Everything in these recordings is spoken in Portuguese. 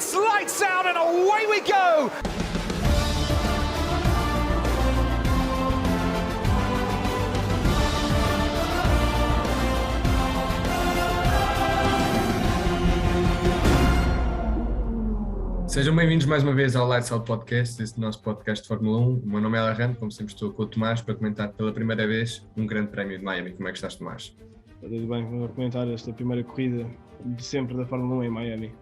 it's lights out and away we go! Sejam bem-vindos mais uma vez ao Lights Out Podcast, esse nosso podcast de Fórmula 1. O meu nome é Alejandro, como sempre estou com o Tomás para comentar pela primeira vez um grande prémio de Miami. Como é que estás, Tomás? Tudo bem, vou comentar esta primeira corrida de sempre da Fórmula 1 em Miami.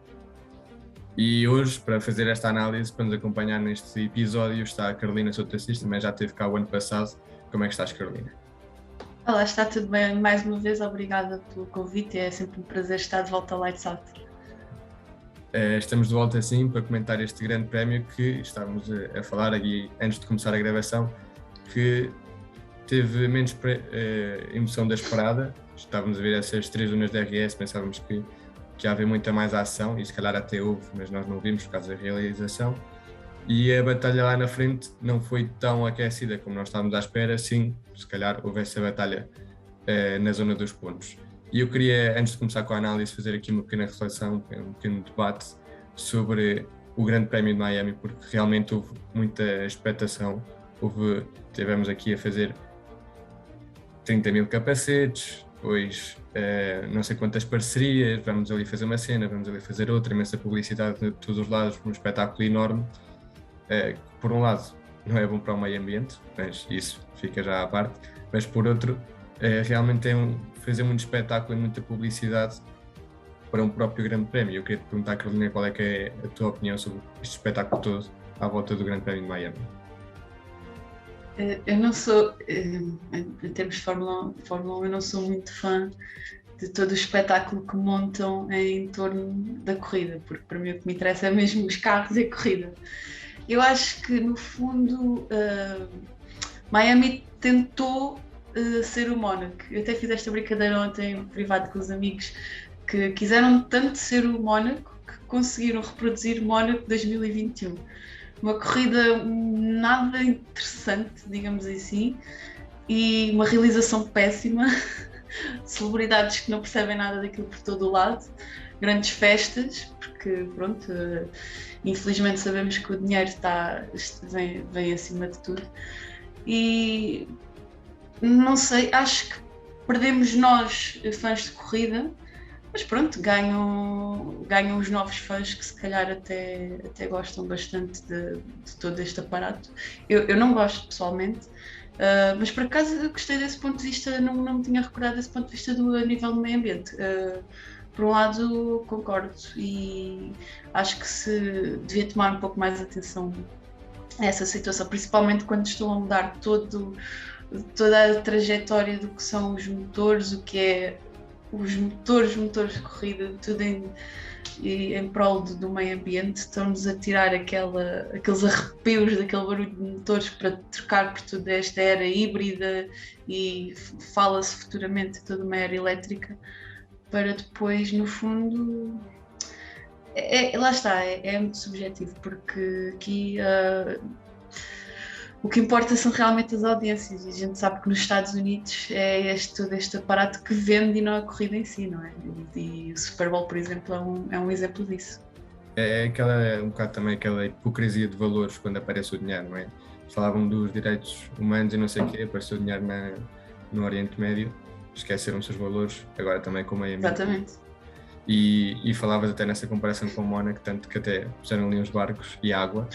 E hoje, para fazer esta análise, para nos acompanhar neste episódio, está a Carolina Souto Assis, também já esteve cá o ano passado. Como é que estás, Carolina? Olá, está tudo bem? Mais uma vez, obrigada pelo convite, é sempre um prazer estar de volta ao Lights Out. Estamos de volta assim para comentar este grande prémio que estávamos a falar aqui antes de começar a gravação, que teve menos emoção da esperada. Estávamos a ver essas 3 zonas de RS, pensávamos que ia haver muita mais ação e se calhar até houve, mas nós não vimos por causa da realização. E a batalha lá na frente não foi tão aquecida como nós estávamos à espera, sim, se calhar houve essa batalha na zona dos pontos. E eu queria, antes de começar com a análise, fazer aqui uma pequena reflexão, um pequeno debate sobre o Grande Prémio de Miami, porque realmente houve muita expectação. Tivemos aqui a fazer 30 mil capacetes, depois não sei quantas parcerias, vamos ali fazer uma cena, vamos ali fazer outra, imensa publicidade de todos os lados, um espetáculo enorme. Por um lado, não é bom para o meio ambiente, mas isso fica já à parte, mas por outro, realmente fazer muito espetáculo e muita publicidade para um próprio Grande Prémio. Eu queria te perguntar, Carolina, qual é que é a tua opinião sobre este espetáculo todo à volta do Grande Prémio de Miami? Eu não sou, em termos de Fórmula 1, eu não sou muito fã de todo o espetáculo que montam em torno da corrida, porque para mim o que me interessa é mesmo os carros e a corrida. Eu acho que, no fundo, Miami tentou ser o Mónaco. Eu até fiz esta brincadeira ontem em privado com os amigos, que quiseram tanto ser o Mónaco que conseguiram reproduzir Mónaco 2021. Uma corrida nada interessante, digamos assim, e uma realização péssima, celebridades que não percebem nada daquilo por todo o lado, grandes festas, porque pronto, infelizmente sabemos que o dinheiro vem acima de tudo. E não sei, acho que perdemos nós, fãs de corrida, mas pronto, ganham os novos fãs que se calhar até gostam bastante de todo este aparato. Eu não gosto pessoalmente, mas por acaso eu gostei desse ponto de vista, não me tinha recordado desse ponto de vista a nível do meio ambiente. Por um lado concordo e acho que se devia tomar um pouco mais atenção a essa situação, principalmente quando estão a mudar toda a trajetória do que são os motores, o que é os motores de corrida, tudo em prol do meio ambiente. Estão-nos a tirar aqueles arrepios daquele barulho de motores para trocar por toda esta era híbrida e fala-se futuramente toda uma era elétrica, para depois, no fundo, lá está, é muito subjetivo, porque aqui o que importa são realmente as audiências, e a gente sabe que nos Estados Unidos é todo este aparato que vende e não a corrida em si, não é? E o Super Bowl, por exemplo, é um exemplo disso. Um bocado também aquela hipocrisia de valores quando aparece o dinheiro, não é? Falavam dos direitos humanos e não sei o quê, apareceu o dinheiro no Oriente Médio, esqueceram-se os valores, agora também com o meio ambiente. Exatamente. E falavas até nessa comparação com o Mónaco, tanto que até puseram ali os barcos e água,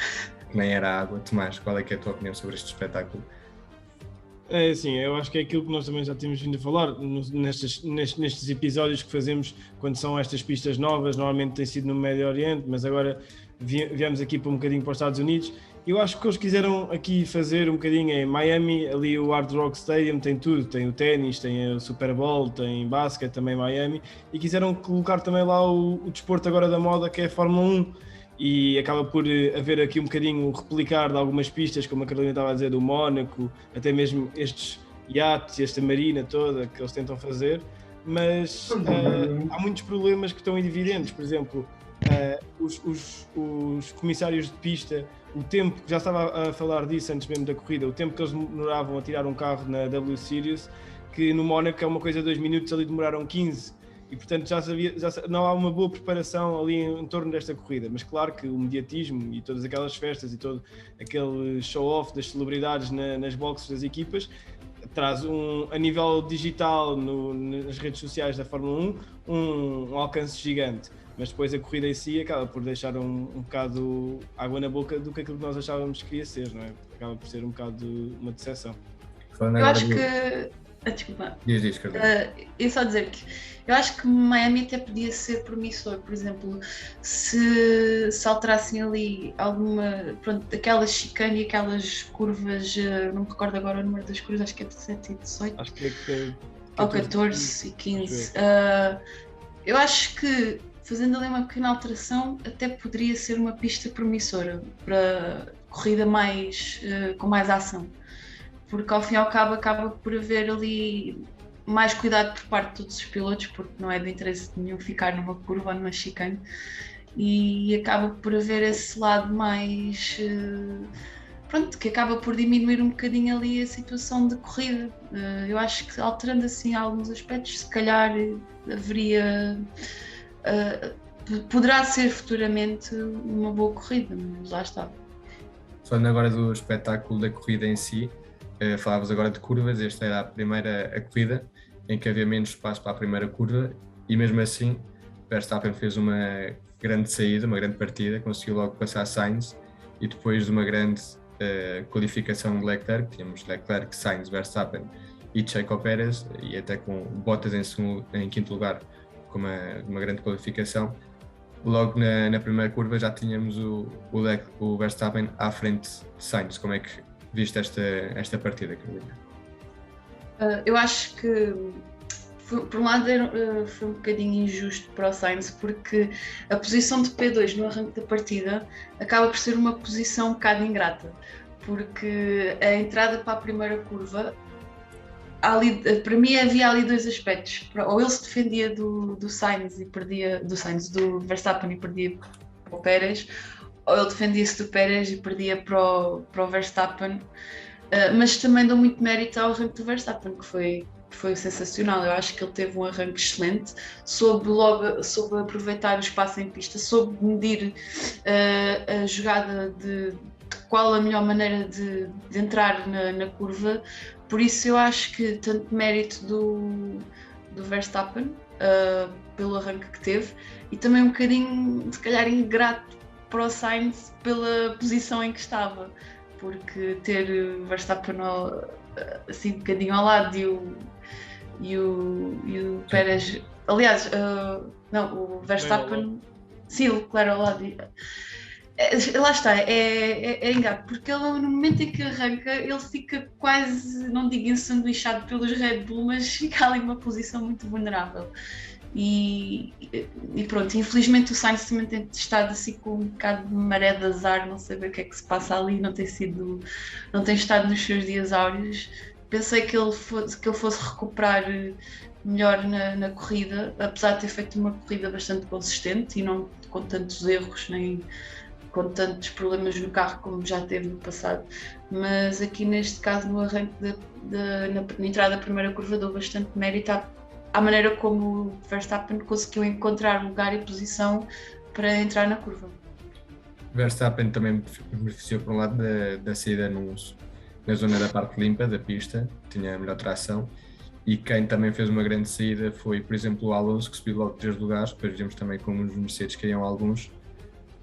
que nem era água. Tomás, qual é que é a tua opinião sobre este espetáculo? É assim, eu acho que é aquilo que nós também já tínhamos vindo a falar nestes episódios que fazemos quando são estas pistas novas. Normalmente tem sido no Médio Oriente, mas agora viemos aqui para um bocadinho para os Estados Unidos. Eu acho que eles quiseram aqui fazer um bocadinho em Miami, ali o Hard Rock Stadium tem tudo, tem o ténis, tem o Super Bowl, tem basquete também Miami, e quiseram colocar também lá o desporto agora da moda, que é a Fórmula 1, e acaba por haver aqui um bocadinho replicar de algumas pistas, como a Carolina estava a dizer, do Mónaco, até mesmo estes iates, esta marina toda que eles tentam fazer, mas há muitos problemas que estão evidentes. Por exemplo, os comissários de pista, o tempo, já estava a falar disso antes mesmo da corrida, o tempo que eles demoravam a tirar um carro na W Series, que no Mónaco é uma coisa de 2 minutos, ali demoraram 15, e portanto não há uma boa preparação ali em torno desta corrida, mas claro que o mediatismo e todas aquelas festas e todo aquele show-off das celebridades nas boxes das equipas traz a nível digital nas redes sociais da Fórmula 1 um alcance gigante, mas depois a corrida em si acaba por deixar um bocado água na boca do que aquilo que nós achávamos que ia ser, não é? Acaba por ser um bocado uma decepção. Eu acho que... Desculpa. Diz, Carolina. Eu só dizer que eu acho que Miami até podia ser promissor, por exemplo, se alterassem ali aquela chicane e aquelas curvas, não me recordo agora o número das curvas, acho que é 17 e 18. Acho que é ou 14 e 15. Eu acho que fazendo ali uma pequena alteração até poderia ser uma pista promissora para corrida com mais ação. Porque ao fim e ao cabo acaba por haver ali mais cuidado por parte de todos os pilotos, porque não é de interesse nenhum ficar numa curva ou numa chicane, e acaba por haver esse lado mais, que acaba por diminuir um bocadinho ali a situação de corrida. Eu acho que alterando assim alguns aspectos, se calhar haveria, poderá ser futuramente uma boa corrida, mas lá está. Falando agora do espetáculo da corrida em si, falavas agora de curvas, esta era a primeira corrida em que havia menos espaço para a primeira curva e mesmo assim Verstappen fez uma grande saída, uma grande partida, conseguiu logo passar Sainz e depois de uma grande qualificação de Leclerc, tínhamos Leclerc, Sainz, Verstappen e Checo Pérez e até com Bottas em quinto lugar com uma grande qualificação. Logo na primeira curva já tínhamos o Verstappen à frente de Sainz. Como é que viste esta partida, Carolina? Eu acho que, por um lado, foi um bocadinho injusto para o Sainz, porque a posição de P2 no arranque da partida acaba por ser uma posição um bocado ingrata, porque a entrada para a primeira curva, para mim havia ali dois aspectos: ou ele se defendia do Sainz e perdia, do Verstappen e perdia para o Pérez, ou ele defendia-se do Pérez e perdia para o Verstappen, mas também dou muito mérito ao arranque do Verstappen, que foi sensacional. Eu acho que ele teve um arranque excelente, soube aproveitar o espaço em pista, soube medir a jogada de qual a melhor maneira de entrar na curva. Por isso eu acho que tanto mérito do Verstappen pelo arranque que teve, e também um bocadinho, se calhar, ingrato para o Sainz pela posição em que estava, porque ter o Verstappen assim um bocadinho ao lado e o Pérez, aliás, o Verstappen, sim, o Leclerc ao lado. Lá está, é engraçado, porque ele, no momento em que arranca, ele fica quase, não digo ensanduichado pelos Red Bull, mas fica ali numa posição muito vulnerável. E pronto, infelizmente o Sainz também tem estado assim com um bocado de maré de azar, não sei bem o que é que se passa ali, não tem estado nos seus dias áureos. Pensei que ele fosse recuperar melhor na corrida, apesar de ter feito uma corrida bastante consistente e não com tantos erros nem com tantos problemas no carro como já teve no passado, mas aqui neste caso no arranque na entrada da primeira curva deu bastante mérito à maneira como o Verstappen conseguiu encontrar lugar e posição para entrar na curva. Verstappen também beneficiou por um lado da saída na zona da parte limpa da pista, tinha a melhor tração, e quem também fez uma grande saída foi, por exemplo, o Alonso, que subiu logo 3 lugares. Depois vimos também como os Mercedes queriam alguns.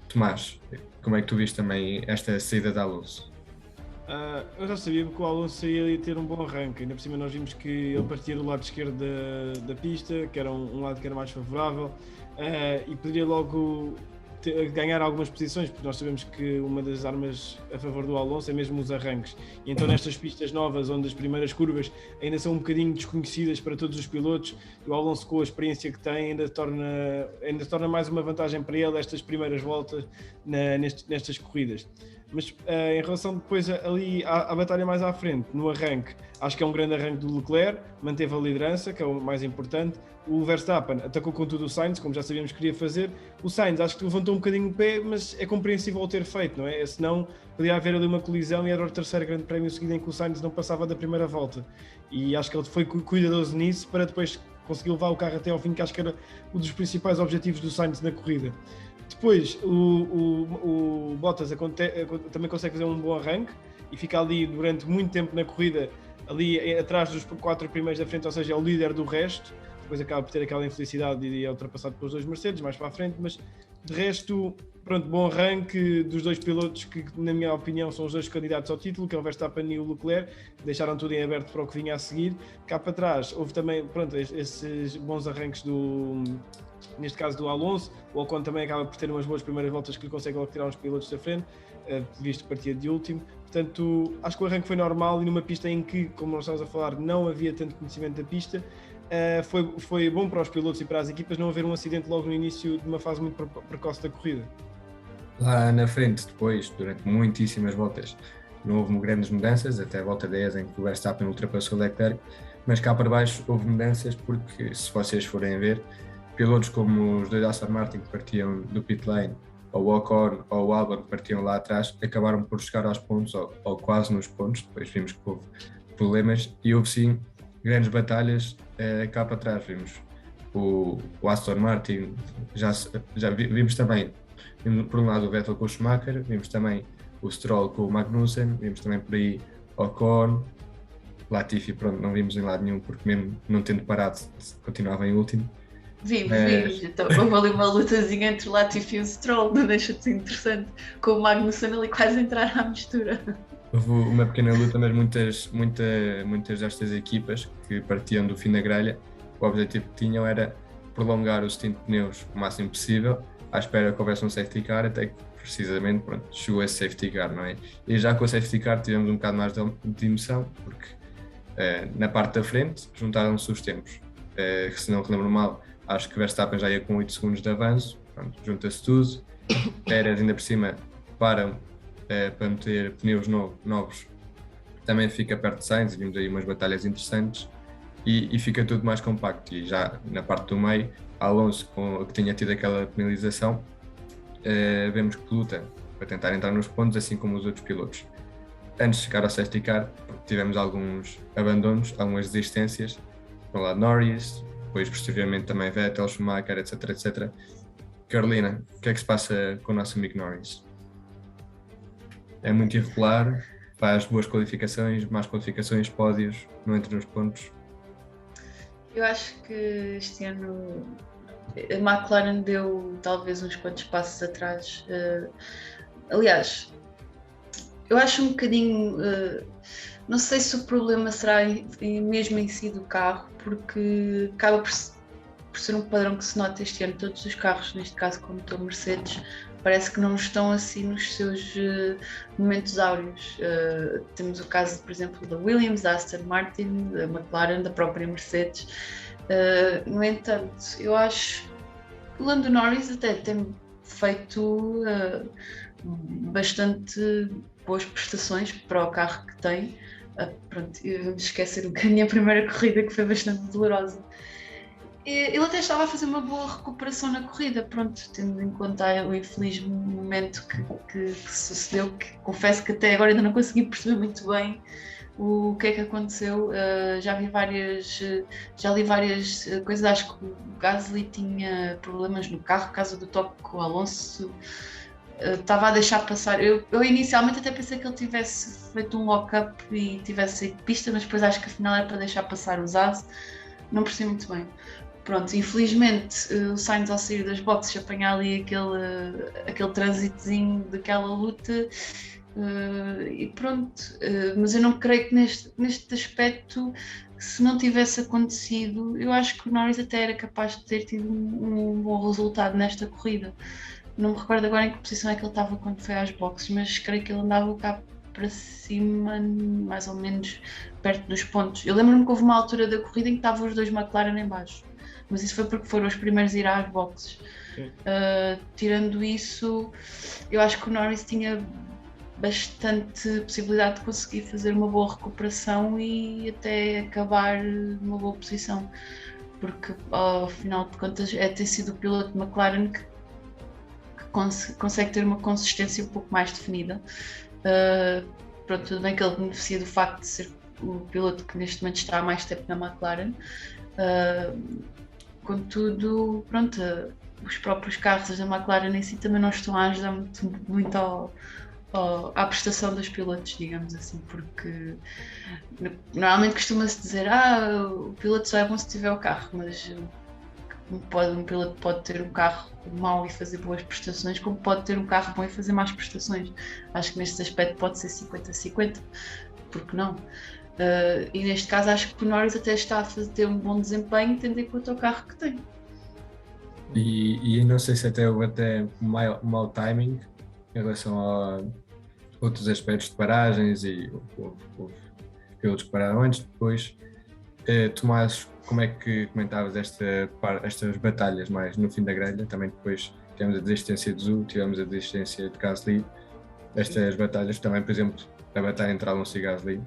Tomás, como é que tu viste também esta saída de Alonso? Eu já sabia que o Alonso ia ter um bom arranque, ainda por cima nós vimos que ele partia do lado esquerdo da pista, que era um lado que era mais favorável, e poderia logo ganhar algumas posições, porque nós sabemos que uma das armas a favor do Alonso é mesmo os arranques, e então nestas pistas novas, onde as primeiras curvas ainda são um bocadinho desconhecidas para todos os pilotos, o Alonso, com a experiência que tem, ainda torna mais uma vantagem para ele estas primeiras voltas nestas corridas. Mas em relação depois ali à batalha mais à frente, no arranque, acho que é um grande arranque do Leclerc, manteve a liderança, que é o mais importante. O Verstappen atacou com tudo o Sainz, como já sabíamos que queria fazer. O Sainz acho que levantou um bocadinho o pé, mas é compreensível o ter feito, não é? Senão podia haver ali uma colisão e era o terceiro grande prémio seguido em que o Sainz não passava da primeira volta. E acho que ele foi cuidadoso nisso para depois conseguir levar o carro até ao fim, que acho que era um dos principais objetivos do Sainz na corrida. Depois, o Bottas também consegue fazer um bom arranque e fica ali durante muito tempo na corrida, ali atrás dos 4 primeiros da frente, ou seja, é o líder do resto. Depois acaba por ter aquela infelicidade e é ultrapassado pelos 2 Mercedes mais para a frente, mas de resto, pronto, bom arranque dos 2 pilotos que, na minha opinião, são os 2 candidatos ao título, que é o Verstappen e o Leclerc, que deixaram tudo em aberto para o que vinha a seguir. Cá para trás, houve também, pronto, esses bons arranques neste caso do Alonso. O Ocon também acaba por ter umas boas primeiras voltas que lhe consegue logo tirar uns pilotos da frente, visto que partia de último. Portanto, acho que o arranque foi normal e numa pista em que, como nós estamos a falar, não havia tanto conhecimento da pista, foi bom para os pilotos e para as equipas não haver um acidente logo no início de uma fase muito precoce da corrida. Lá na frente, depois, durante muitíssimas voltas, não houve grandes mudanças, até a volta 10 em que o Verstappen ultrapassou o Leclerc, mas cá para baixo houve mudanças porque, se vocês forem a ver, pilotos como os 2 Aston Martin que partiam do pit lane, ou o Ocon ou o Albon que partiam lá atrás, acabaram por chegar aos pontos, ou quase nos pontos. Depois vimos que houve problemas e houve sim grandes batalhas cá para trás. Vimos o Aston Martin, já vimos também, por um lado, o Vettel com o Schumacher, vimos também o Stroll com o Magnussen, vimos também por aí Ocon, Latifi, pronto, não vimos em lado nenhum porque mesmo não tendo parado continuava em último. Vimos. Então, houve ali uma lutazinha entre o Latifi e o Stroll, não deixa de ser interessante, com o Magnussen ali quase a entrar à mistura. Houve uma pequena luta, mas muitas destas equipas que partiam do fim da grelha, o objetivo que tinham era prolongar o stint de pneus o máximo possível, à espera que houvesse um safety car, até que precisamente chegou esse safety car, não é? E já com o safety car tivemos um bocado mais de emoção, porque na parte da frente juntaram-se os tempos. Se não relembro mal, acho que Verstappen já ia com 8 segundos de avanço, junta-se tudo, Pérez ainda por cima param para meter pneus novos, também fica perto de Sainz, vimos aí umas batalhas interessantes e fica tudo mais compacto. E já na parte do meio, Alonso, que tinha tido aquela penalização, vemos que luta para tentar entrar nos pontos, assim como os outros pilotos. Antes de chegar ao safety car, tivemos alguns abandonos, algumas desistências, por um lado Norris, depois posteriormente também Vettel, Schumacher, etc, etc. Carolina, o que é que se passa com o nosso amigo Norris? É muito irregular, faz boas qualificações, más qualificações, pódios, não entra nos pontos. Eu acho que este ano a McLaren deu talvez uns quantos passos atrás. Aliás, eu acho um bocadinho, não sei se o problema será mesmo em si do carro, porque acaba por ser um padrão que se nota este ano. Todos os carros, neste caso como o Mercedes, parece que não estão assim nos seus momentos áureos. Temos o caso, por exemplo, da Williams, da Aston Martin, da McLaren, da própria Mercedes. No entanto, eu acho que o Lando Norris até tem feito bastante boas prestações para o carro que tem. Pronto, vamos esquecer um bocadinho a primeira corrida, que foi bastante dolorosa. Ele até estava a fazer uma boa recuperação na corrida, pronto, tendo em conta o infeliz momento que sucedeu, que confesso que até agora ainda não consegui perceber muito bem o que é que aconteceu. Já li várias coisas. Acho que o Gasly tinha problemas no carro por causa do toque com o Alonso, estava a deixar passar. Eu inicialmente até pensei que ele tivesse feito um lock-up e tivesse saído de pista, mas depois acho que afinal era para deixar passar os As, não percebi muito bem. Pronto, infelizmente o Sainz, ao sair das boxes, apanhar ali aquele transitozinho daquela luta, e pronto, mas eu não creio que neste aspecto, se não tivesse acontecido, eu acho que o Norris até era capaz de ter tido um bom resultado nesta corrida. Não me recordo agora em que posição é que ele estava quando foi às boxes, mas creio que ele andava cá para cima, mais ou menos perto dos pontos. Eu lembro-me que houve uma altura da corrida em que estavam os 2 McLaren em baixo, mas isso foi porque foram os primeiros a ir às boxes. Tirando isso, eu acho que o Norris tinha bastante possibilidade de conseguir fazer uma boa recuperação e até acabar numa boa posição, porque ao final de contas tem sido o piloto de McLaren que consegue ter uma consistência um pouco mais definida. Pronto, tudo bem que ele beneficia do facto de ser o piloto que neste momento está há mais tempo na McLaren, Contudo, pronto, os próprios carros da McLaren em si também não estão a ajudar muito à prestação dos pilotos, digamos assim, porque normalmente costuma-se dizer o piloto só é bom se tiver o carro, mas um piloto pode ter um carro mau e fazer boas prestações, como pode ter um carro bom e fazer más prestações. Acho que neste aspecto pode ser 50-50, porque não? E neste caso acho que o Norris até está a ter um bom desempenho, tendo em conta o carro que tem. E não sei se até houve mau timing em relação a outros aspectos de paragens e houve pilotos que pararam antes, depois. Tomás, como é que comentavas estas batalhas mais no fim da grelha? Também depois tivemos a desistência de Zhou, tivemos a desistência de Gasly. Estas batalhas também, por exemplo, a batalha entre Alonso e Gasly.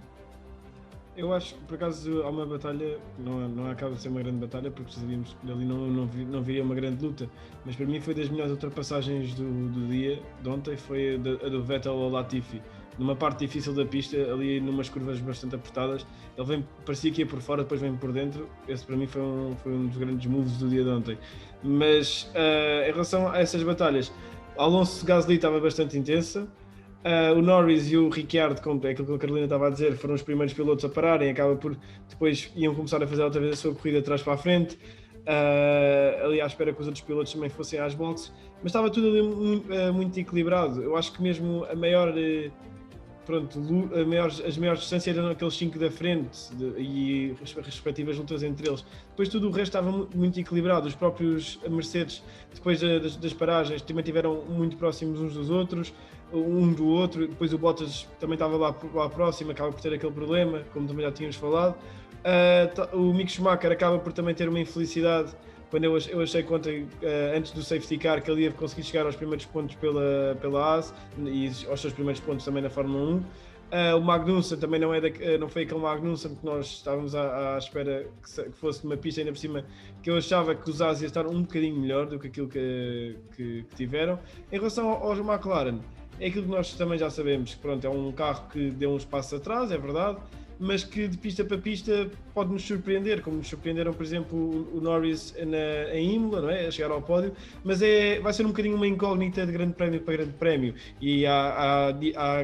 Eu acho que, por acaso, há uma batalha, não acaba de ser uma grande batalha, porque sabíamos que ali não viria uma grande luta, mas para mim foi das melhores ultrapassagens do dia, de ontem, foi a do Vettel ao Latifi. Numa parte difícil da pista, ali numas curvas bastante apertadas, ele parecia que ia por fora, depois vem por dentro. Esse para mim foi um dos grandes moves do dia de ontem. Mas em relação a essas batalhas, Alonso Gasly estava bastante intensa. O Norris e o Ricciardo, como é aquilo que a Carolina estava a dizer, foram os primeiros pilotos a pararem, acaba por depois iam começar a fazer outra vez a sua corrida de trás para a frente, ali à espera que os outros pilotos também fossem às boxes, mas estava tudo ali muito equilibrado. Eu acho que mesmo as maiores distâncias eram aqueles 5 da frente e as respectivas lutas entre eles. Depois tudo o resto estava muito equilibrado. Os próprios Mercedes, depois das paragens, também tiveram muito próximos uns dos outros, um do outro. Depois o Bottas também estava lá próximo, acaba por ter aquele problema, como também já tínhamos falado. O Mick Schumacher acaba por também ter uma infelicidade, quando eu achei que ontem, antes do safety car, que ele ia conseguir chegar aos primeiros pontos pela Haas e aos seus primeiros pontos também na Fórmula 1. O Magnussen também não foi aquele Magnussen que nós estávamos à espera que fosse numa pista ainda por cima, que eu achava que os Haas ia estar um bocadinho melhor do que aquilo que tiveram. Em relação aos McLaren, é aquilo que nós também já sabemos, que pronto, é um carro que deu uns passos atrás, é verdade, mas que de pista para pista pode nos surpreender, como nos surpreenderam, por exemplo, o Norris em Imola, não é? A chegar ao pódio, mas vai ser um bocadinho uma incógnita de grande prémio para grande prémio, e há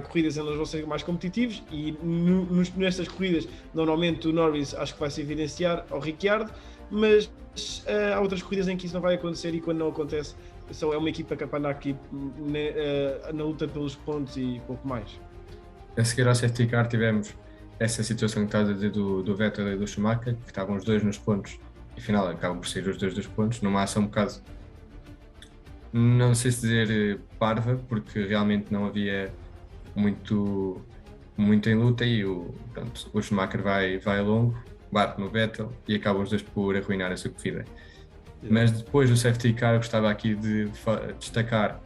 corridas onde eles vão ser mais competitivos, e nestas corridas, normalmente o Norris acho que vai se evidenciar ao Ricciardo, mas há outras corridas em que isso não vai acontecer, e quando não acontece, só é uma equipa que anda aqui na luta pelos pontos e pouco mais. A seguir ao safety car tivemos essa situação que estás a dizer do Vettel e do Schumacher, que estavam os dois nos pontos e afinal acabam por sair os dois dos pontos, numa ação um bocado, não sei se dizer parva, porque realmente não havia muito em luta, e o Schumacher vai longo, bate no Vettel e acabam os dois por arruinar a sua corrida. Mas depois do safety car, eu gostava aqui de destacar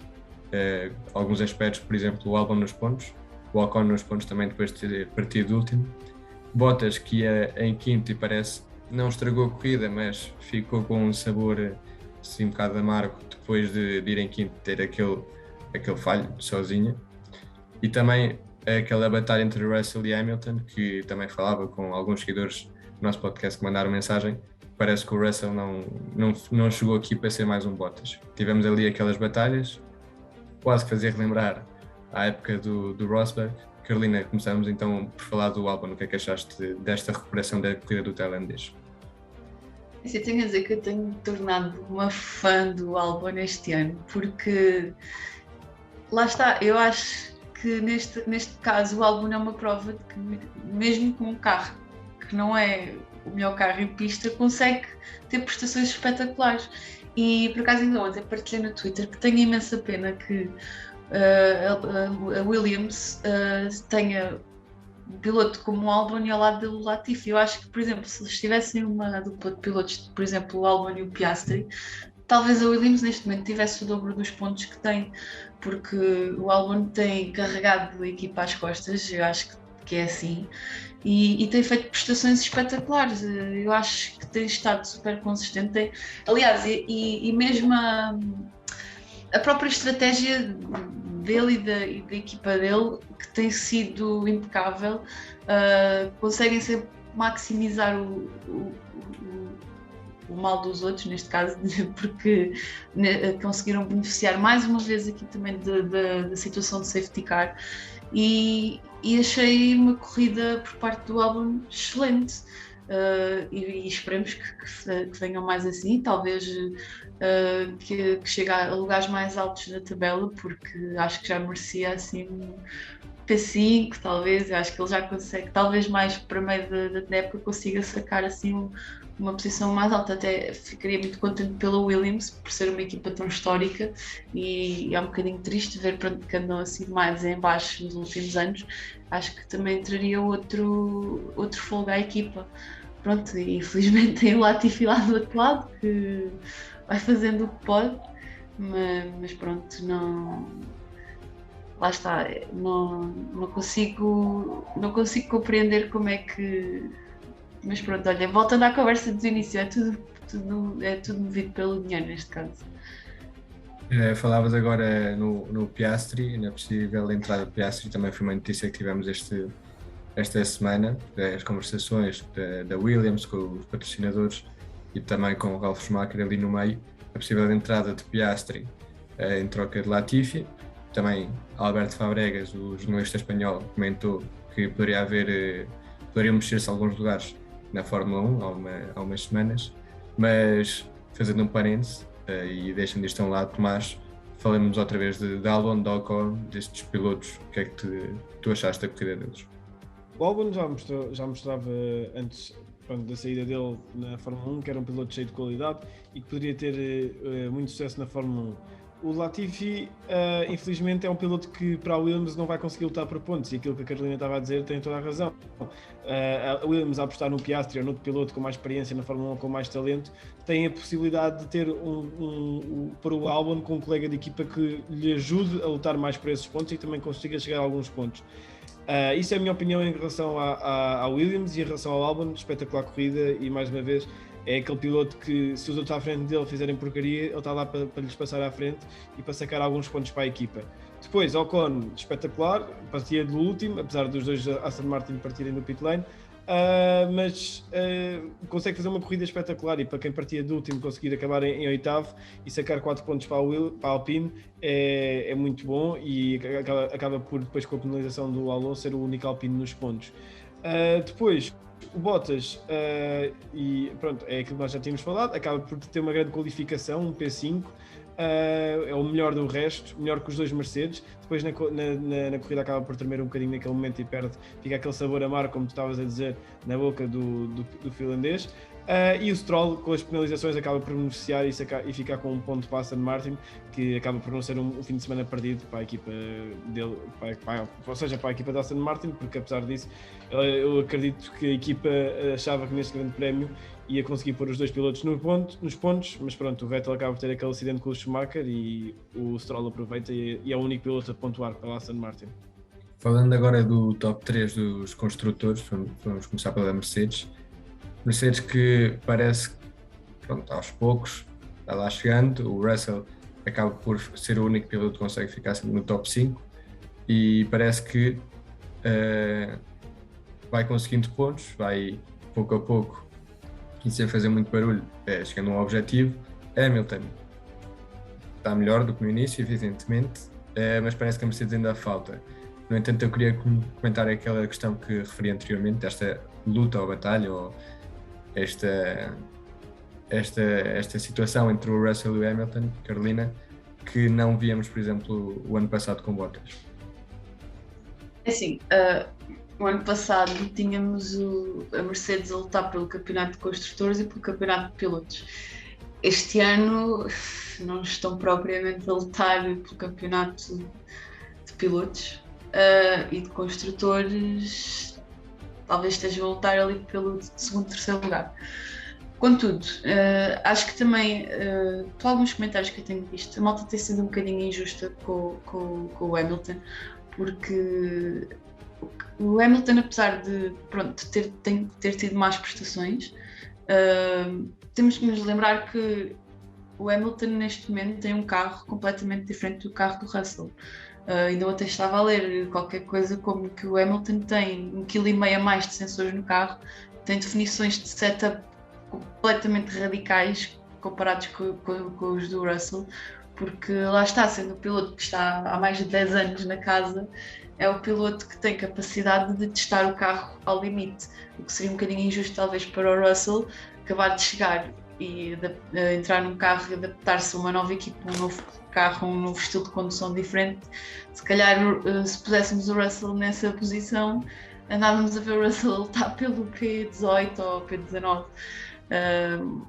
alguns aspectos, por exemplo, o Albon nos pontos, o Ocon nos pontos também depois de ter partido último. Bottas, que ia em quinto e parece não estragou a corrida, mas ficou com um sabor assim, um bocado amargo depois de ir em quinto ter aquele falho sozinha. E também aquela batalha entre Russell e Hamilton, que também falava com alguns seguidores do nosso podcast que mandaram mensagem. Parece que o Russell não chegou aqui para ser mais um Bottas. Tivemos ali aquelas batalhas, quase que fazia relembrar à época do Rosberg. Carolina, começamos então por falar do Albon. O que é que achaste desta recuperação da corrida do tailandês? Eu tenho a dizer que eu tenho tornado uma fã do Albon este ano, porque lá está, eu acho que neste caso o Albon é uma prova de que mesmo com um carro que não é o melhor carro em pista, consegue ter prestações espetaculares. E por acaso ainda ontem partilhei no Twitter que tenho imensa pena que a Williams tenha um piloto como o Albon e ao lado dele o Latifi. Eu acho que, por exemplo, se eles tivessem uma dupla de pilotos, por exemplo, o Albon e o Piastri, talvez a Williams neste momento tivesse o dobro dos pontos que tem, porque o Albon tem carregado a equipa às costas, eu acho que é assim, e tem feito prestações espetaculares. Eu acho que tem estado super consistente. Aliás, e mesmo a própria estratégia dele e da equipa dele, que tem sido impecável, conseguem sempre maximizar o mal dos outros, neste caso, porque conseguiram beneficiar mais uma vez aqui também da situação de safety car e achei uma corrida por parte do Albon excelente. E esperemos que venham mais assim, talvez que chegue a lugares mais altos da tabela, porque acho que já merecia assim um P5, talvez. Eu acho que ele já consegue, talvez mais para meio da época, consiga sacar assim uma posição mais alta. Até ficaria muito contente pela Williams, por ser uma equipa tão histórica, e é um bocadinho triste ver que andam assim mais em baixo nos últimos anos. Acho que também traria outro folga à equipa. Pronto, e infelizmente tem o Latifi lá do outro lado, que vai fazendo o que pode, mas pronto, não... Lá está, não consigo compreender como é que... Mas pronto, olha, voltando à conversa do início, é tudo movido pelo dinheiro neste caso. Falavas agora no Piastri, na possível entrada de Piastri, também foi uma notícia que tivemos esta semana, as conversações da Williams com os patrocinadores e também com o Ralf Schumacher ali no meio, a possível entrada de Piastri em troca de Latifi. Também Alberto Fabregas, o jornalista espanhol, comentou que poderiam mexer-se alguns lugares na Fórmula 1 há umas semanas, mas fazendo um parênteses e deixando isto a um lado, Tomás, falamos outra vez de Albon, de Ocon, destes pilotos. O que é que tu achaste da corrida deles? O Albon já mostrava antes da saída dele na Fórmula 1 que era um piloto cheio de qualidade e que poderia ter muito sucesso na Fórmula 1. O Latifi, infelizmente, é um piloto que para a Williams não vai conseguir lutar por pontos, e aquilo que a Carolina estava a dizer tem toda a razão. A Williams, a apostar no Piastri ou noutro piloto com mais experiência na Fórmula 1, com mais talento, tem a possibilidade de ter para o Albon com um colega de equipa que lhe ajude a lutar mais por esses pontos e também consiga chegar a alguns pontos. Isso é a minha opinião em relação à Williams, e em relação ao Albon. Espetacular corrida, e mais uma vez é aquele piloto que, se os outros à frente dele fizerem porcaria, ele está lá para lhes passar à frente e para sacar alguns pontos para a equipa. Depois, Ocon, espetacular, partia do último, apesar dos dois Aston Martin partirem no pit lane, mas consegue fazer uma corrida espetacular, e para quem partia do último conseguir acabar em oitavo e sacar 4 pontos para a Alpine é muito bom, e acaba por, depois com a penalização do Alonso, ser o único Alpine nos pontos. Depois o Bottas, e pronto, é aquilo que nós já tínhamos falado, acaba por ter uma grande qualificação, um P5, é o melhor do resto, melhor que os dois Mercedes. Depois na corrida acaba por tremer um bocadinho naquele momento e fica aquele sabor amargo, como tu estavas a dizer, na boca do finlandês. E o Stroll, com as penalizações, acaba por beneficiar e ficar com um ponto para a Aston Martin, que acaba por não ser um fim de semana perdido para a equipa dele, ou seja, para a equipa da Aston Martin, porque apesar disso, eu acredito que a equipa achava que neste grande prémio ia conseguir pôr os dois pilotos nos pontos, mas pronto, o Vettel acaba por ter aquele acidente com o Schumacher e o Stroll aproveita e é o único piloto a pontuar para a Aston Martin. Falando agora do top 3 dos construtores, vamos começar pela Mercedes. Mercedes, que parece, pronto, aos poucos está lá chegando. O Russell acaba por ser o único piloto que consegue ficar no top 5 e parece que vai conseguindo pontos, vai pouco a pouco, e sem fazer muito barulho, chegando a um objetivo. Hamilton está melhor do que no início, evidentemente, mas parece que a Mercedes ainda falta. No entanto, eu queria comentar aquela questão que referi anteriormente, esta luta ou batalha, ou esta situação entre o Russell e o Hamilton, Carolina, que não víamos, por exemplo, o ano passado com Bottas. É assim, o ano passado tínhamos a Mercedes a lutar pelo campeonato de construtores e pelo campeonato de pilotos. Este ano não estão propriamente a lutar pelo campeonato de pilotos e de construtores. Talvez estejam a lutar ali pelo segundo, terceiro lugar. Contudo, acho que também, por alguns comentários que eu tenho visto, a malta tem sido um bocadinho injusta com o Hamilton, porque o Hamilton, apesar de ter tido más prestações, temos que nos lembrar que o Hamilton neste momento tem um carro completamente diferente do carro do Russell. Ainda ontem estava a ler qualquer coisa como que o Hamilton tem 1,5 kg a mais de sensores no carro, tem definições de setup completamente radicais comparados com os do Russell, porque lá está, sendo o piloto que está há mais de 10 anos na casa, é o piloto que tem capacidade de testar o carro ao limite, o que seria um bocadinho injusto talvez para o Russell acabar de chegar e entrar num carro e adaptar-se a uma nova equipa, um novo carro, um novo estilo de condução diferente. Se calhar, se puséssemos o Russell nessa posição, andávamos a ver o Russell lutar pelo P18 ou P19.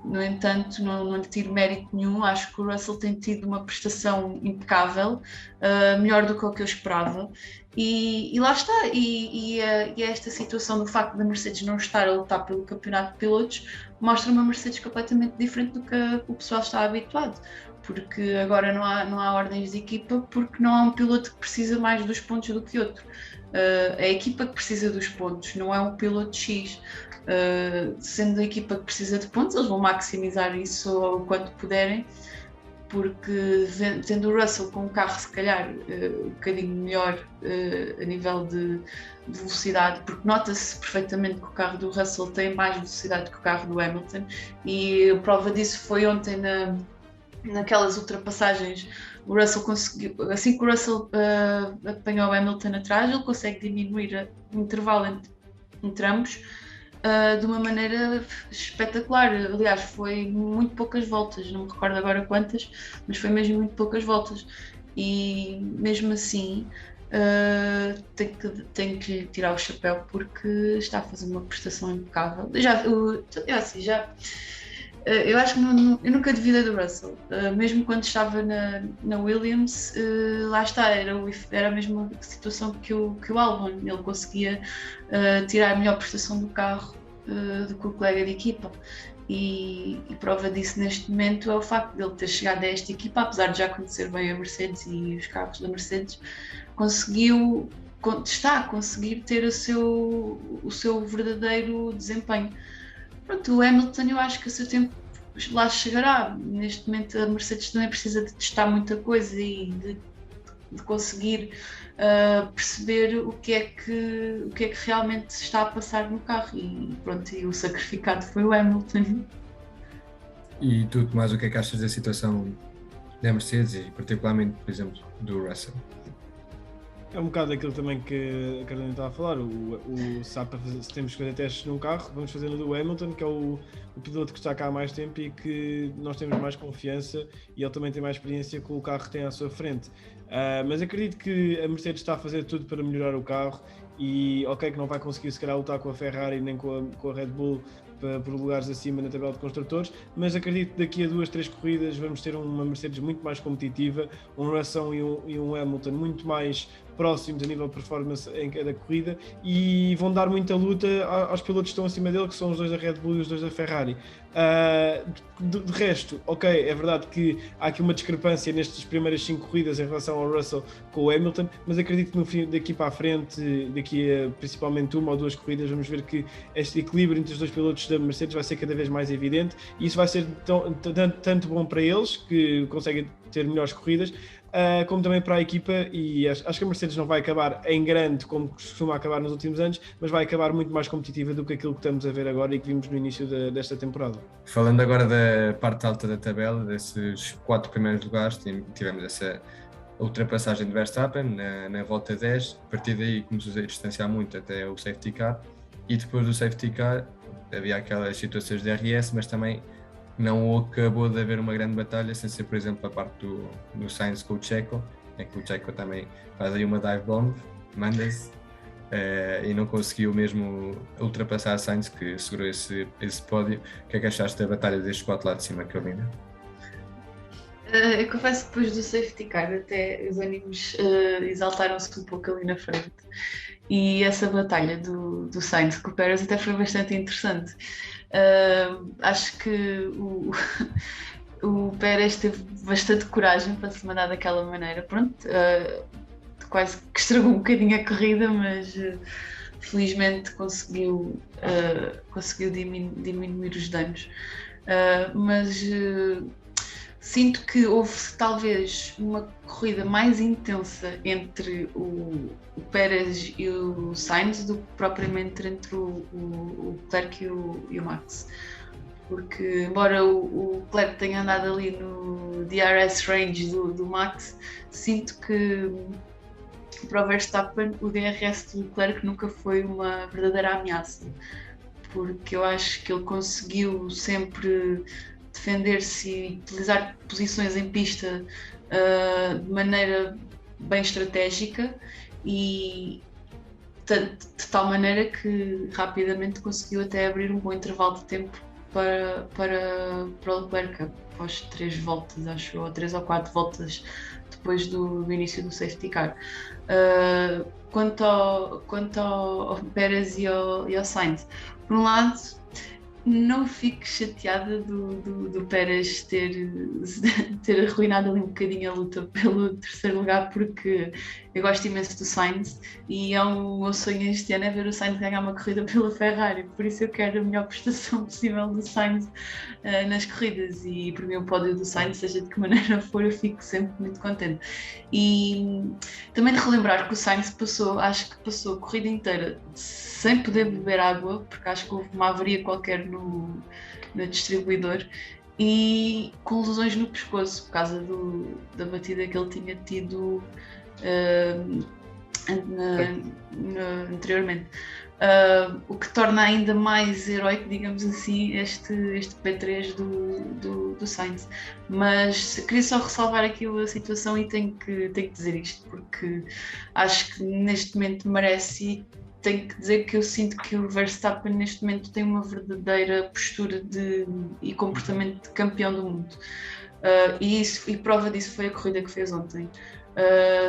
No entanto, não lhe tiro mérito nenhum. Acho que o Russell tem tido uma prestação impecável, melhor do que o que eu esperava. E lá está, e esta situação do facto da Mercedes não estar a lutar pelo campeonato de pilotos mostra uma Mercedes completamente diferente do que o pessoal está habituado, porque agora não há ordens de equipa, porque não há um piloto que precisa mais dos pontos do que outro. É a equipa que precisa dos pontos, não é um piloto X. Sendo a equipa que precisa de pontos, eles vão maximizar isso o quanto puderem, porque tendo o Russell com um carro se calhar um bocadinho melhor a nível de velocidade, porque nota-se perfeitamente que o carro do Russell tem mais velocidade que o carro do Hamilton, e a prova disso foi ontem naquelas ultrapassagens. O Russell conseguiu, assim que o Russell apanhou o Hamilton atrás, ele consegue diminuir o intervalo entre ambos de uma maneira espetacular. Aliás, foi muito poucas voltas, não me recordo agora quantas, mas foi mesmo muito poucas voltas, e mesmo assim tenho que lhe tirar o chapéu, porque está a fazer uma prestação impecável. Eu acho que eu nunca duvidei do Russell, mesmo quando estava na Williams, lá está, era a mesma situação que o Albon. Ele conseguia tirar a melhor prestação do carro do que o colega de equipa, e prova disso neste momento é o facto de ele ter chegado a esta equipa, apesar de já conhecer bem a Mercedes e os carros da Mercedes, está a conseguir ter o seu verdadeiro desempenho. Pronto, o Hamilton, eu acho que o seu tempo lá chegará. Neste momento a Mercedes também precisa de testar muita coisa e de conseguir perceber o que é que realmente se está a passar no carro, e pronto, e o sacrificado foi o Hamilton. E tu, Tomás, o que é que achas da situação da Mercedes e particularmente, por exemplo, do Russell? É um bocado aquilo também que a Carolina estava a falar. Se temos que fazer testes num carro, vamos fazer no do Hamilton, que é o piloto que está cá há mais tempo e que nós temos mais confiança, e ele também tem mais experiência com o carro que tem à sua frente. Mas acredito que a Mercedes está a fazer tudo para melhorar o carro, e ok que não vai conseguir se calhar lutar com a Ferrari nem com a Red Bull por lugares acima na tabela de construtores, mas acredito que daqui a 2-3 corridas vamos ter uma Mercedes muito mais competitiva, um Russell e um Hamilton muito mais próximos a nível de performance em cada corrida, e vão dar muita luta aos pilotos que estão acima dele, que são os dois da Red Bull e os dois da Ferrari. De resto, ok, é verdade que há aqui uma discrepância nestas primeiras 5 corridas em relação ao Russell com o Hamilton, mas acredito que no fim, daqui para a frente, daqui a principalmente 1 ou 2 corridas, vamos ver que este equilíbrio entre os dois pilotos da Mercedes vai ser cada vez mais evidente, e isso vai ser tanto bom para eles, que conseguem ter melhores corridas, como também para a equipa. E acho que a Mercedes não vai acabar em grande como costuma acabar nos últimos anos, mas vai acabar muito mais competitiva do que aquilo que estamos a ver agora e que vimos no início desta temporada. Falando agora da parte alta da tabela, desses 4 primeiros lugares, tivemos essa ultrapassagem de Verstappen na volta 10, a partir daí começou a distanciar muito até o safety car, e depois do safety car havia aquelas situações de DRS, mas também não acabou de haver uma grande batalha, sem ser, por exemplo, a parte do Sainz com o Checo, em que o Checo também faz aí uma dive bomb, manda-se, e não conseguiu mesmo ultrapassar a Sainz, que segurou esse pódio. O que é que achaste da batalha destes 4 lá de cima, Carolina? Eu confesso que depois do safety car até os ânimos exaltaram-se um pouco ali na frente, e essa batalha do Sainz com o Pérez até foi bastante interessante. Acho que o Pérez teve bastante coragem para se mandar daquela maneira. Pronto, quase que estragou um bocadinho a corrida, mas felizmente conseguiu diminuir os danos. Mas sinto que houve talvez uma corrida mais intensa entre o Pérez e o Sainz do que propriamente entre o Leclerc e o Max. porque embora o Leclerc tenha andado ali no DRS range do Max, sinto que para o Verstappen o DRS do Leclerc nunca foi uma verdadeira ameaça, porque eu acho que ele conseguiu sempre defender-se e utilizar posições em pista de maneira bem estratégica e de tal maneira que rapidamente conseguiu até abrir um bom intervalo de tempo para o Leclerc após 3 voltas, acho, ou 3 ou 4 voltas depois do início do safety car. Quanto ao Pérez e ao Sainz, por um lado, não fico chateada do Pérez ter arruinado ali um bocadinho a luta pelo terceiro lugar, porque eu gosto imenso do Sainz e o meu sonho este ano é ver o Sainz ganhar uma corrida pela Ferrari, por isso eu quero a melhor prestação possível do Sainz nas corridas, e por mim o pódio do Sainz, seja de que maneira for, eu fico sempre muito contente. E também de relembrar que o Sainz acho que passou a corrida inteira sem poder beber água, porque acho que houve uma avaria qualquer no distribuidor, e com lesões no pescoço por causa da batida que ele tinha tido anteriormente. O que torna ainda mais heróico, digamos assim, este P3 do Sainz. Mas queria só ressalvar aqui a situação e tenho que dizer isto, porque acho que neste momento merece. Tenho que dizer que eu sinto que o Verstappen neste momento tem uma verdadeira postura e comportamento de campeão do mundo, e prova disso foi a corrida que fez ontem.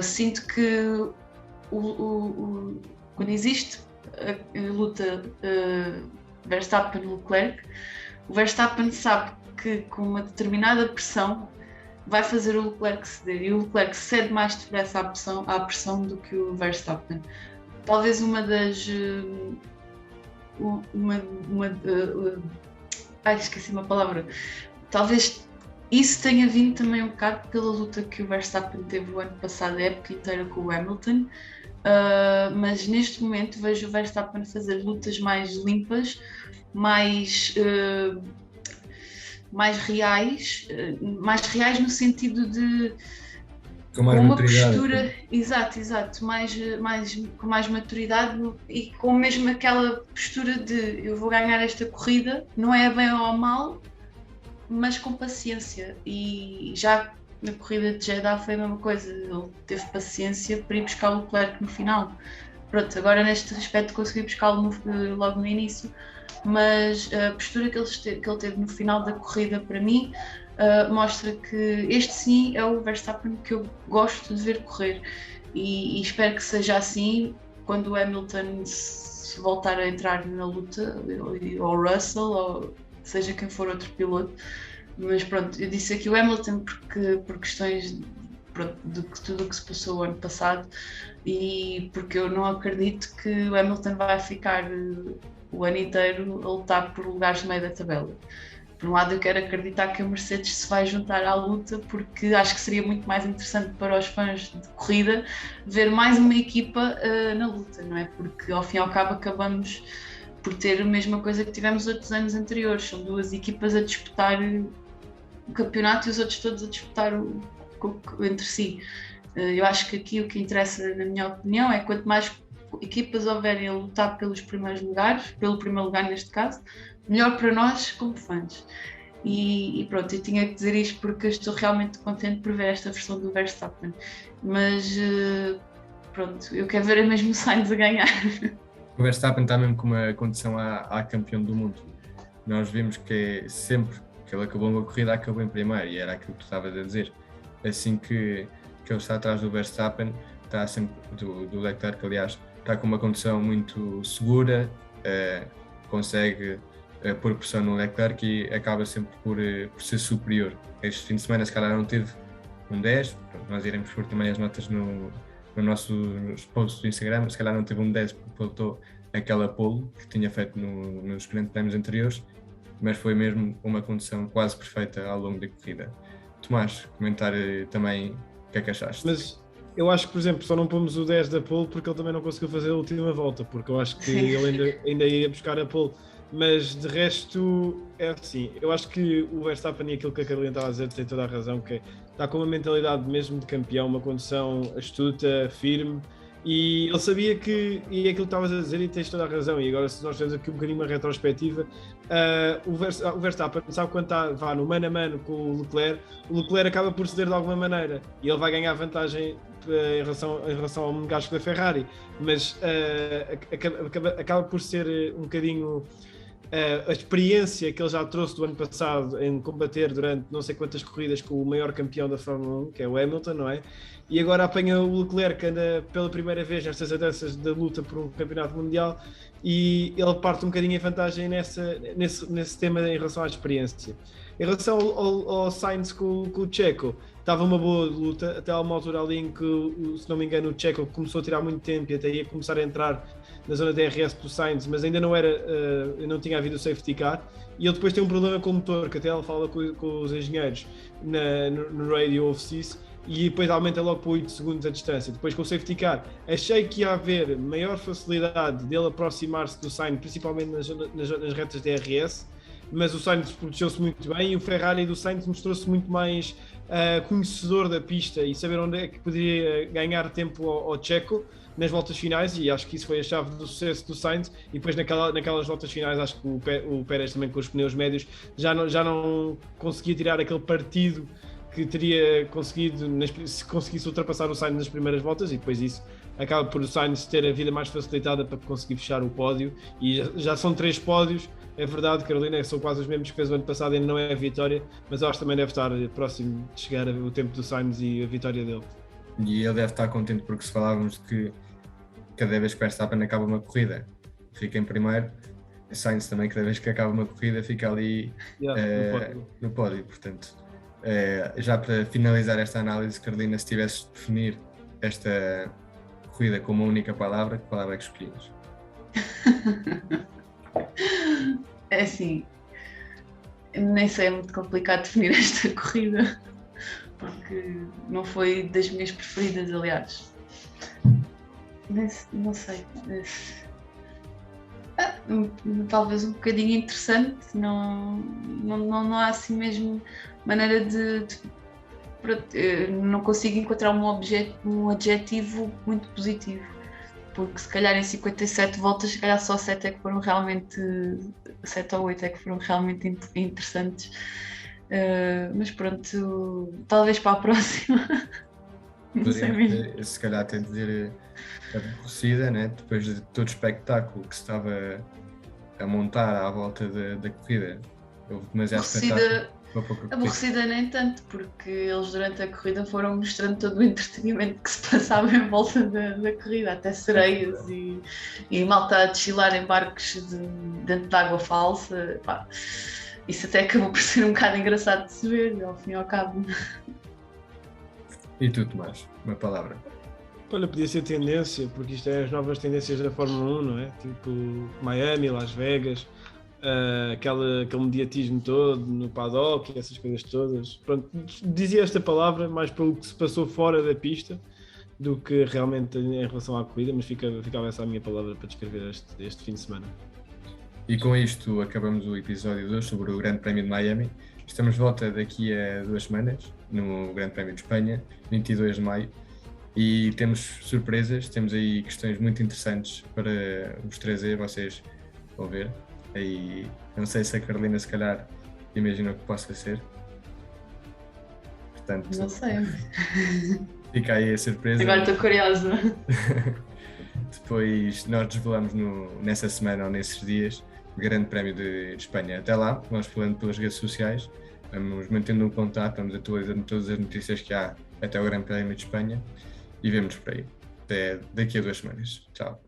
Sinto que quando existe a luta Verstappen-Leclerc, o Verstappen sabe que com uma determinada pressão vai fazer o Leclerc ceder, e o Leclerc cede mais depressa à pressão do que o Verstappen. Talvez esqueci uma palavra. Talvez isso tenha vindo também um bocado pela luta que o Verstappen teve o ano passado, a época inteira, com o Hamilton. Mas neste momento vejo o Verstappen fazer lutas mais limpas, mais reais no sentido de Com mais uma maturidade. postura, exato, com mais maturidade e com mesmo aquela postura de eu vou ganhar esta corrida, não é bem ou mal, mas com paciência. E já na corrida de Jeddah foi a mesma coisa, ele teve paciência para ir buscar o Leclerc no final. Pronto, agora neste aspecto consegui buscá-lo logo no início, mas a postura que ele teve no final da corrida, para mim, mostra que este sim é o Verstappen que eu gosto de ver correr, e espero que seja assim quando o Hamilton se voltar a entrar na luta, ou o Russell, ou seja quem for outro piloto. Mas pronto, eu disse aqui o Hamilton por questões de tudo o que se passou o ano passado, e porque eu não acredito que o Hamilton vai ficar o ano inteiro a lutar por lugares no meio da tabela. Por um lado, eu quero acreditar que a Mercedes se vai juntar à luta, porque acho que seria muito mais interessante para os fãs de corrida ver mais uma equipa na luta, não é? Porque ao fim e ao cabo acabamos por ter a mesma coisa que tivemos outros anos anteriores, são duas equipas a disputar o campeonato e os outros todos a disputar entre si. Eu acho que aqui o que interessa, na minha opinião, é quanto mais equipas houverem a lutar pelos primeiros lugares, pelo primeiro lugar neste caso, melhor para nós como fãs. E pronto, eu tinha que dizer isto porque eu estou realmente contente por ver esta versão do Verstappen, mas pronto, eu quero ver mesmo o Sainz a ganhar. O Verstappen está mesmo com uma condição a campeão do mundo. Nós vimos que sempre que ele acabou uma corrida, acabou em primeiro, e era aquilo que tu estavas a dizer. Assim que ele está atrás do Verstappen, está sempre do Leclerc, aliás, está com uma condição muito segura, consegue pôr pressão no Leclerc e acaba sempre por ser superior. Este fim de semana se calhar não teve um 10, nós iremos pôr também as notas no nossos posts do Instagram, se calhar não teve um 10 porque faltou aquela pole que tinha feito nos grandes prémios anteriores, mas foi mesmo uma condição quase perfeita ao longo da corrida. Tomás, comentar também o que é que achaste? Mas eu acho que, por exemplo, só não pomos o 10 da pole porque ele também não conseguiu fazer a última volta, porque eu acho que ele ainda ia buscar a pole Mas de resto, é assim, eu acho que o Verstappen e aquilo que a Carolina estava a dizer tem toda a razão, que está com uma mentalidade mesmo de campeão, uma condução astuta, firme, e ele sabia que, e é aquilo que estavas a dizer e tens toda a razão, e agora se nós temos aqui um bocadinho uma retrospectiva, o Verstappen sabe quando vá no mano a mano com o Leclerc acaba por ceder de alguma maneira, e ele vai ganhar vantagem em relação ao monegasco da Ferrari, mas acaba por ser um bocadinho a experiência que ele já trouxe do ano passado em combater durante não sei quantas corridas com o maior campeão da Fórmula 1, que é o Hamilton, não é? E agora apanha o Leclerc, que anda pela primeira vez nestas andanças da luta por um campeonato mundial, e ele parte um bocadinho em vantagem nesse tema em relação à experiência. Em relação ao Sainz com o Checo, estava uma boa luta, até a uma altura ali em que, se não me engano, o Checo começou a tirar muito tempo e até ia começar a entrar na zona de DRS do Sainz, mas ainda não tinha havido o safety car, e ele depois tem um problema com o motor, que até ele fala com os engenheiros no radio, ouve-se isso, e depois aumenta logo para 8 segundos a distância. Depois com o safety car, achei que ia haver maior facilidade dele aproximar-se do Sainz, principalmente nas retas de DRS, mas o Sainz protegeu-se muito bem e o Ferrari do Sainz mostrou-se muito mais conhecedor da pista e saber onde é que poderia ganhar tempo ao Checo nas voltas finais, e acho que isso foi a chave do sucesso do Sainz. E depois naquelas voltas finais acho que o Pérez também, com os pneus médios, já não conseguia tirar aquele partido que teria conseguido se conseguisse ultrapassar o Sainz nas primeiras voltas, e depois isso acaba por o Sainz ter a vida mais facilitada para conseguir fechar o pódio, e já são 3 pódios. É verdade, Carolina, são quase os mesmos que fez o ano passado, ainda não é a vitória, mas eu acho que também deve estar próximo de chegar o tempo do Sainz e a vitória dele. E ele deve estar contente, porque se falávamos de que cada vez que o Verstappen acaba uma corrida fica em primeiro, o Sainz também, cada vez que acaba uma corrida fica ali no pódio. Portanto, já para finalizar esta análise, Carolina, se tivesses de definir esta corrida com uma única palavra, que palavra é que escolhias? É assim, nem sei, é muito complicado definir esta corrida, porque não foi das minhas preferidas, aliás. Não sei. Talvez um bocadinho interessante, não há assim mesmo maneira não consigo encontrar um adjetivo muito positivo, porque se calhar em 57 voltas, se calhar só 7 é que foram realmente, 7 ou 8 é que foram realmente interessantes, mas pronto, talvez para a próxima. Não sei mesmo. Se calhar até dizer aborrecida, né? Depois de todo o espetáculo que se estava a montar à volta da corrida, houve demasiado espetáculo. Aborrecida nem tanto, porque eles durante a corrida foram mostrando todo o entretenimento que se passava em volta da corrida, até sereias e malta a desfilar em barcos dentro de água falsa. Pá, isso até acabou por ser um bocado engraçado de se ver, ao fim e ao cabo. E tu, Tomás, uma palavra? Olha, podia ser tendência, porque isto é as novas tendências da Fórmula 1, não é? Tipo Miami, Las Vegas, aquele mediatismo todo no paddock e essas coisas todas. Pronto, dizia esta palavra mais pelo que se passou fora da pista do que realmente em relação à corrida, mas ficava essa a minha palavra para descrever este fim de semana. E com isto acabamos o episódio de hoje sobre o Grande Prémio de Miami. Estamos de volta daqui a 2 semanas no Grande Prémio de Espanha, 22 de maio, e temos surpresas, temos aí questões muito interessantes para vos trazer, vocês vão ver. Aí, não sei se a Carolina se calhar imagina o que possa ser. Portanto, não sei. Fica aí a surpresa. Agora estou curiosa. Depois nós desvelamos nessa semana ou nesses dias o Grande Prémio de Espanha. Até lá, vamos falando pelas redes sociais, vamos mantendo um contato, vamos atualizando todas as notícias que há até o Grande Prémio de Espanha e vemos por aí. Até daqui a 2 semanas. Tchau.